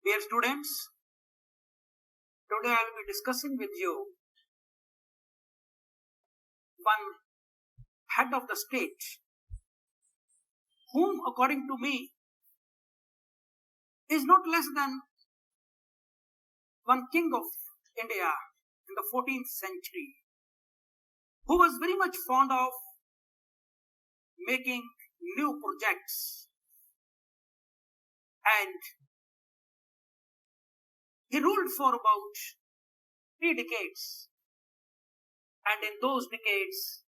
Dear students, today I will be discussing with you one head of the state whom, according to me, is not less than one king of India in the 14th century, who was very much fond of making new projects, and he ruled for about 3 decades, and in those decades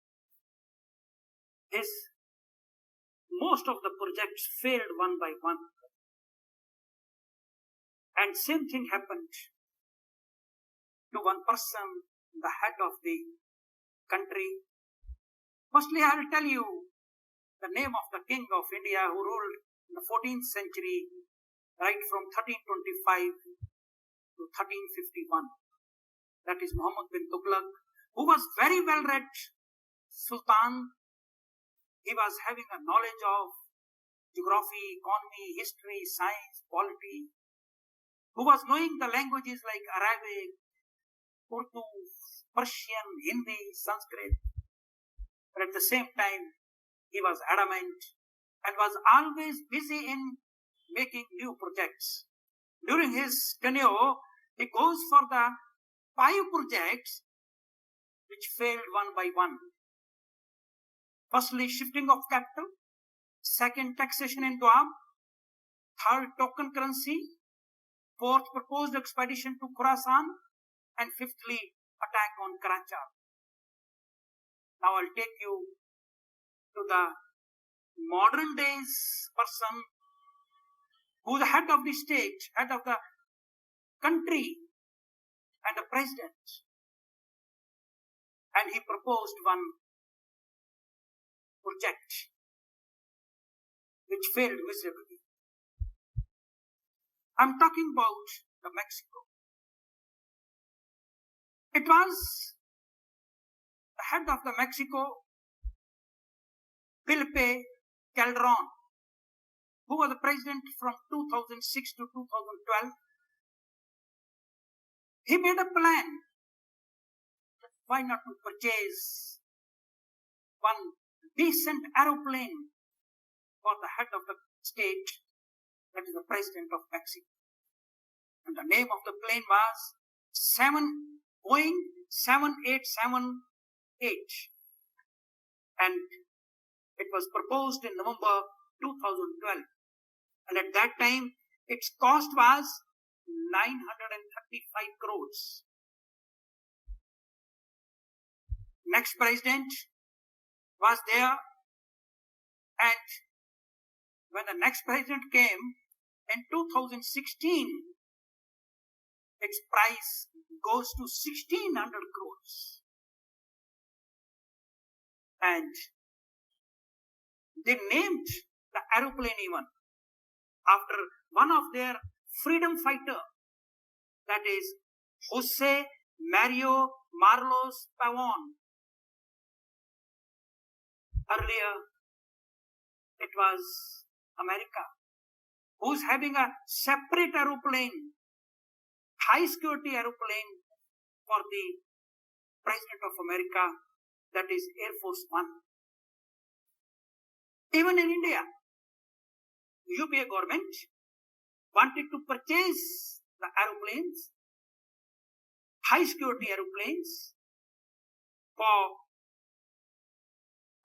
most of the projects failed one by one. And same thing happened to one person, the head of the country. Firstly, I will tell you the name of the king of India who ruled in the 14th century, right from 1325 to 1351. That is Muhammad bin Tughlaq, who was very well read Sultan. He was having a knowledge of geography, economy, history, science, polity, who was knowing the languages like Arabic, Urdu, Persian, Hindi, Sanskrit. But at the same time, he was adamant and was always busy in making new projects. During his tenure, he goes for the 5 projects which failed one by one. Firstly, shifting of capital. Second, taxation in Doab. Third, token currency. Fourth, proposed expedition to Khorasan. And fifthly, attack on Karachi. Now I'll take you to the modern days person who is the head of the state, head of the country, and the president. And he proposed one project which failed miserably. I'm talking about the Mexico. It was the head of the Mexico, Felipe Calderon, who was the president from 2006 to 2012. He made a plan. Why not to purchase one decent aeroplane for the head of the state, that is the president of Mexico. And the name of the plane was Boeing 7878. And it was proposed in November 2012. And at that time, its cost was 935 crores. Next president was there, and when the next president came in 2016, its price goes to 1,600 crores. And they named the aeroplane even after one of their freedom fighter, that is Jose Mario Marlos Pavon. Earlier, it was America, who's having a separate aeroplane, high security aeroplane for the President of America, that is Air Force One. Even in India, UPA government wanted to purchase the aeroplanes, high security aeroplanes, for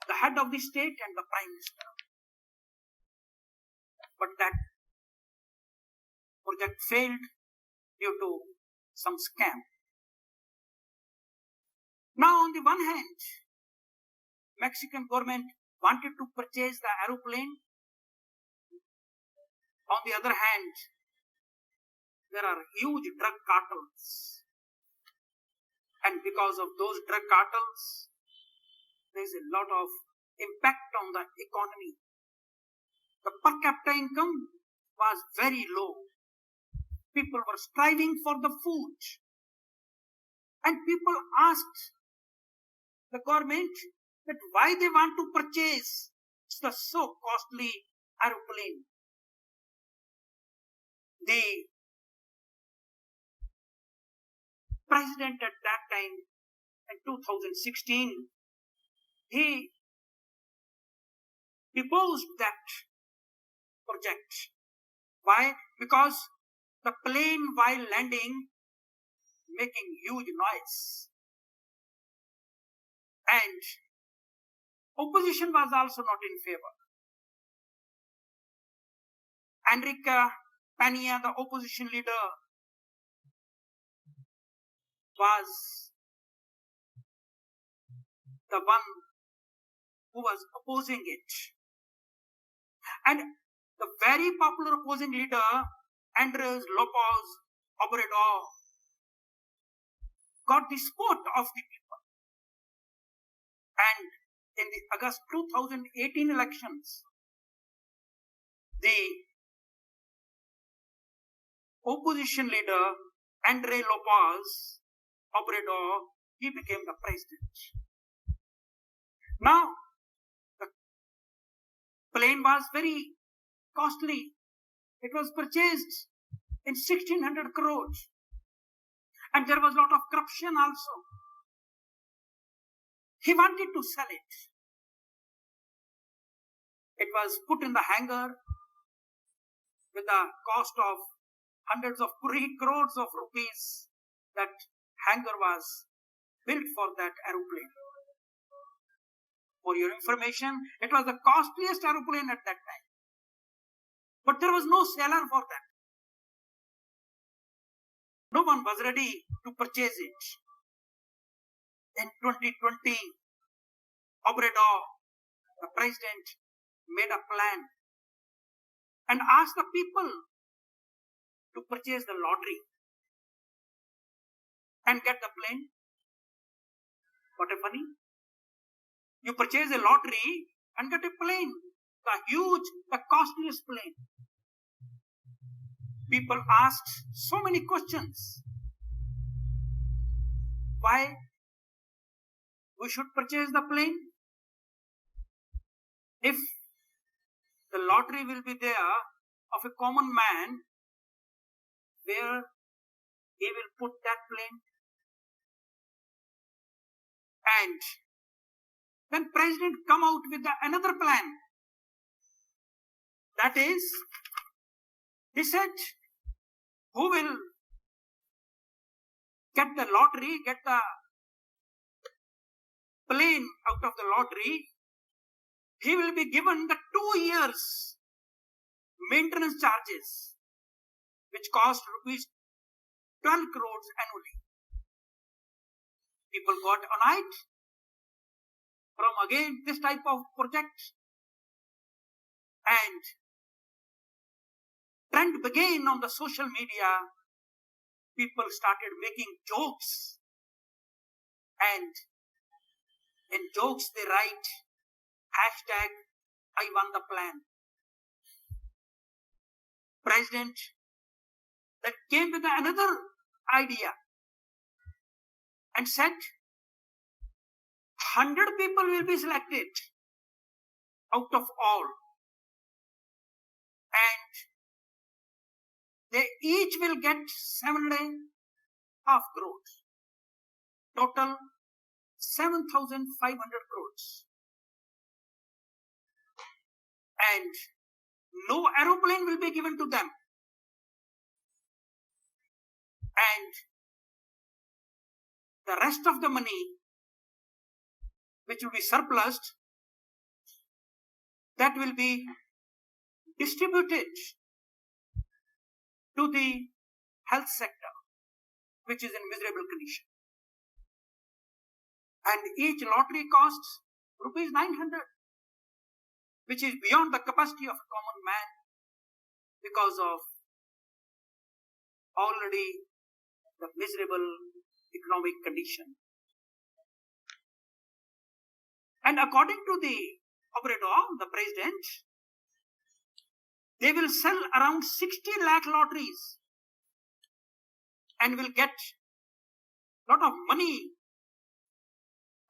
the head of the state and the prime minister. But that project failed due to some scam. Now, on the one hand, Mexican government wanted to purchase the aeroplane. On the other hand, there are huge drug cartels. And because of those drug cartels, there is a lot of impact on the economy. The per capita income was very low. People were striving for the food. And people asked the government that why they want to purchase the so costly aeroplane. The president at that time in 2016, he deposed that project. Why? Because the plane while landing making huge noise. And opposition was also not in favor. Enrique Peña, the opposition leader, was the one who was opposing it. And the very popular opposing leader, Andres Lopez Obrador, got the support of the people. And in the August 2018 elections, the opposition leader, Andres Lopez Obrador, he became the president. Now, the plane was very costly. It was purchased in 1600 crores. And there was a lot of corruption also. He wanted to sell it. It was put in the hangar with a cost of hundreds of crores of rupees. That hangar was built for that aeroplane. For your information, it was the costliest aeroplane at that time. But there was no seller for that. No one was ready to purchase it. In 2020, Obrador, the president, made a plan and asked the people to purchase the lottery and get the plane. What a funny. You purchase a lottery and get a plane. The costliest plane. People asked so many questions. Why we should purchase the plane? If the lottery will be there of a common man, where he will put that plane? And then president come out with another plan. That is, he said, who will get the lottery, get the plane out of the lottery, he will be given the 2 years maintenance charges, which cost rupees 12 crores annually. People got annoyed from again this type of project, and trend began on the social media. People started making jokes, and in jokes they write hashtag I won the plan. President then came with another idea and said 100 people will be selected out of all, and they each will get 7.5 crores. Total 7,500 crores. And no aeroplane will be given to them. And the rest of the money, which will be surplus, that will be distributed to the health sector, which is in miserable condition. And each lottery costs rupees 900, which is beyond the capacity of a common man because of already the miserable economic condition. And according to the Obrador, the president, they will sell around 60 lakh lotteries and will get a lot of money,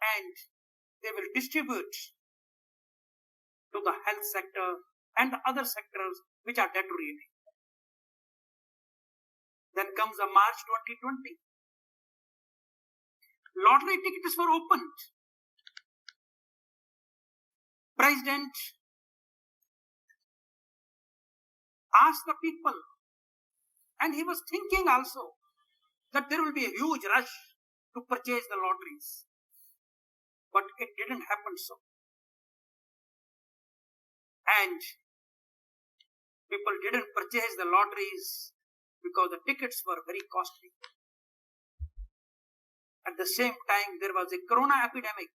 and they will distribute to the health sector and the other sectors which are deteriorating. Then comes the March 2020. Lottery tickets were opened. President asked the people, and he was thinking also that there will be a huge rush to purchase the lotteries. But it didn't happen so. And people didn't purchase the lotteries because the tickets were very costly. At the same time, there was a corona epidemic.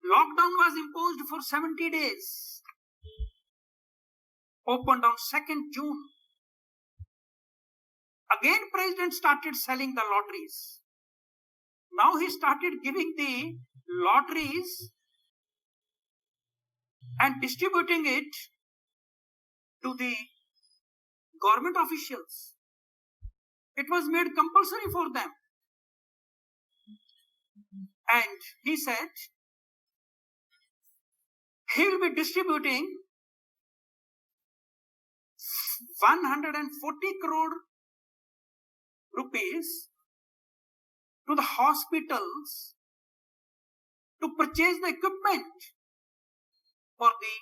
Lockdown was imposed for 70 days. Opened on 2nd June. Again, President started selling the lotteries. Now he started giving the lotteries and distributing it to the government officials. It was made compulsory for them. And he said he will be distributing 140 crore rupees to the hospitals to purchase the equipment for the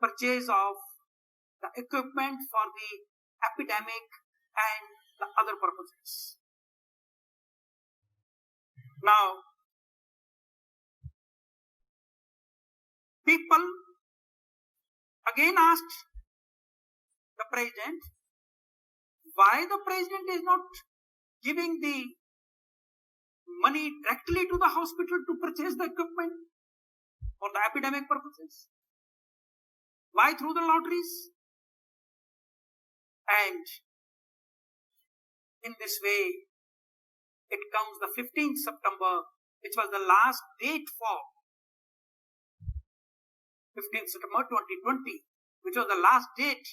purchase of the equipment for the epidemic and the other purposes. Now, people again asked the president why the president is not giving the money directly to the hospital to purchase the equipment for the epidemic purposes. Why through the lotteries? And in this way, it comes the 15th September, which was the last date for 15th September 2020, which was the last date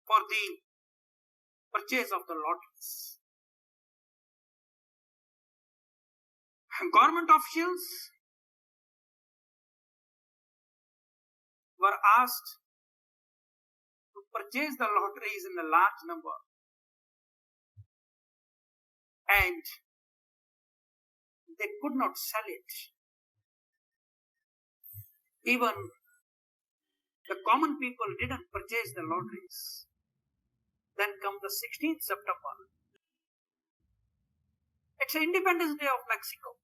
for the purchase of the lotteries. Government officials were asked to purchase the lotteries in a large number, and they could not sell it. Even the common people didn't purchase the lotteries. Then comes the 16th September. It's the Independence Day of Mexico.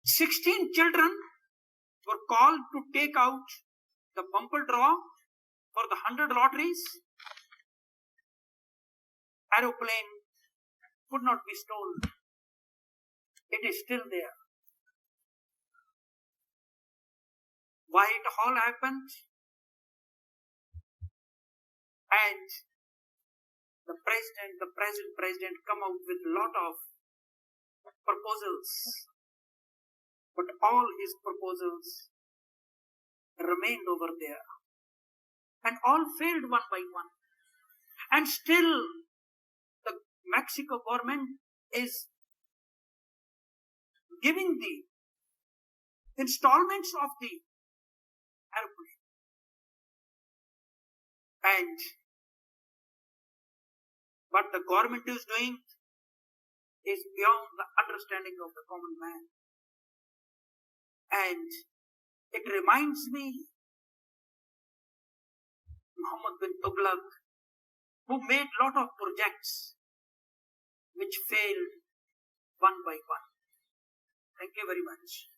16 children were called to take out the bumper draw for the 100 lotteries. Aeroplane could not be stolen. It is still there. Why it all happened? And the president come out with a lot of proposals. But all his proposals remained over there. And all failed one by one. And still, the Mexico government is giving the installments of the airplane. And what the government is doing is beyond the understanding of the common man. And it reminds me Muhammad bin Tughlaq, who made a lot of projects which failed one by one. Thank you very much.